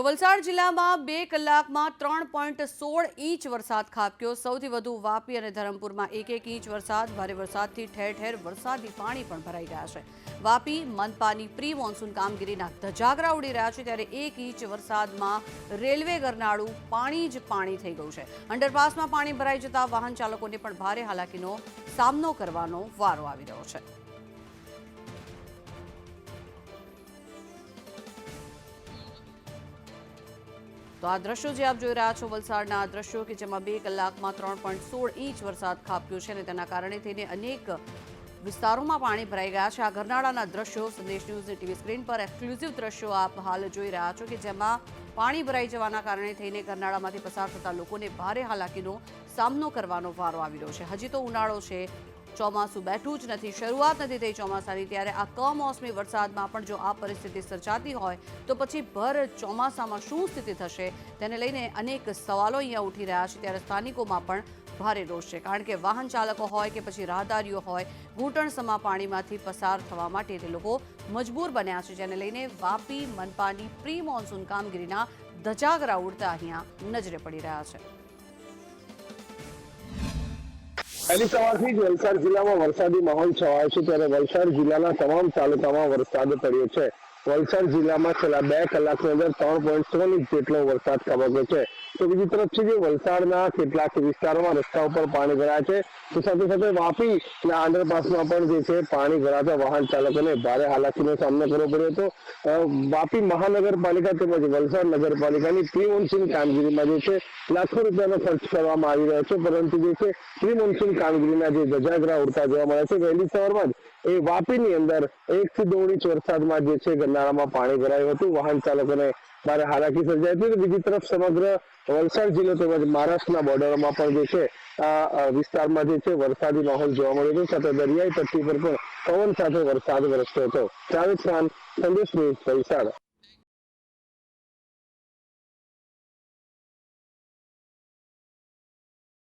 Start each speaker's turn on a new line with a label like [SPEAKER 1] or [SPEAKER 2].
[SPEAKER 1] વલસાડ જિલ્લામાં 2 કલાકમાં 3.16 ઇંચ વરસાદ ખાબક્યો। સૌથી વધુ વાપી અને ધરમપુરમાં 1 ઇંચ વરસાદ। ભારે વરસાદથી ઠેર ઠેર વરસાદી પાણી પણ ભરાઈ ગયા છે। વાપી મનપાની પ્રી મોન્સૂન કામગીરીના ધજાગરા ઉડી રહ્યા છે, ત્યારે 1 ઇંચ વરસાદમાં રેલવે ગરનાળું પાણી જ પાણી થઈ ગયું છે। અંડરપાસમાં પાણી ભરાઈ જતા વાહન ચાલકોને પણ ભારે હાલાકીનો સામનો કરવાનો વારો આવી રહ્યો છે। તો આ દ્રશ્યો જે આપ જોઈ રહ્યા છો, વલસાડના આ દ્રશ્યો કે જેમાં 2 કલાકમાં 3.16 ઇંચ વરસાદ ખાબક્યો છે અને તેના કારણે થઈને અનેક વિસ્તારોમાં પાણી ભરાઈ ગયા છે। આ ગરનાળાના દ્રશ્યો સંદેશ ન્યૂઝની ટીવી સ્ક્રીન પર એક્સક્લુઝિવ દ્રશ્યો આપ હાલ જોઈ રહ્યા છો કે જેમાં પાણી ભરાઈ જવાના કારણે થઈને ગરનાળામાંથી પસાર થતા લોકોને ભારે હાલાકીનો સામનો કરવાનો વારો આવી રહ્યો છે। હજી તો ઉનાળો છે, ચોમાસું બેઠું જ નથી, શરૂઆત નથી થઈ ચોમાસાની, ત્યારે આ કમોસમી વરસાદમાં પણ જો આ પરિસ્થિતિ સર્જાતી હોય તો પછી ભર ચોમાસામાં શું સ્થિતિ થશે તેને લઈને અનેક સવાલો અહીંયા ઉઠી રહ્યા છે। ત્યારે સ્થાનિકોમાં પણ ભારે રોષ છે, કારણ કે વાહન ચાલકો હોય કે પછી રાહદારીઓ હોય, ઘૂંટણસમા પાણીમાંથી પસાર થવા માટે તે લોકો મજબૂર બન્યા છે, જેને લઈને વાપી મનપાની પ્રી મોન્સૂન કામગીરીના ધજાગરા ઉડતા અહીંયા નજરે પડી રહ્યા છે।
[SPEAKER 2] पहली सवारથી જ વલસાડ જિલ્લામાં વરસાદી માહોલ છવાયો છે, ત્યારે વલસાડ જિલ્લાના તમામ તાલુકામાં વરસાદ પડ્યો છે। વલસાડ જિલ્લામાં છેલ્લા 2 કલાકની અંદર 3.16 ઇંચ જેટલો વરસાદ ખાબક્યો છે। તો બીજી તરફ છે જે વલસાડના કેટલાક વિસ્તારોમાં રસ્તા ઉપર પાણી ભરાયા છે, તો સાથે સાથે વાપીના અંડરપાસમાં પણ જે છે પાણી ભરાતા વાહન ચાલકોને ભારે હાલાકીનો સામનો કરવો પડ્યો હતો। વાપી મહાનગરપાલિકા તેમજ વલસાડ નગરપાલિકાની પ્રી મોન્સૂન કામગીરીમાં જે છે લાખો રૂપિયાનો ખર્ચ કરવામાં આવી રહ્યો છે, પરંતુ જે છે પ્રી મોન્સૂન કામગીરીના જે ધજાગરા ઉડતા જોવા મળે છે। વહેલી સવારમાં જ એ વાપીની અંદર 1 થી 1.5 ઇંચ વરસાદમાં જે છે ગરનાળામાં પાણી ભરાયું હતું, વાહન ચાલકોને ભારે હાલાકી સર્જાઈ હતી। તો બીજી તરફ સમગ્ર વલસાડ જિલ્લો તેમજ મહારાષ્ટ્રના બોર્ડરોમાં પણ જે છે આ વિસ્તારમાં જે છે વરસાદી માહોલ જોવા મળ્યો હતો, સાથે દરિયાઈ પટ્ટી પર પણ પવન સાથે વરસાદ વરસ્યો હતો। જાવેદ ખાન, સંદેશ ન્યૂઝ, વલસાડ।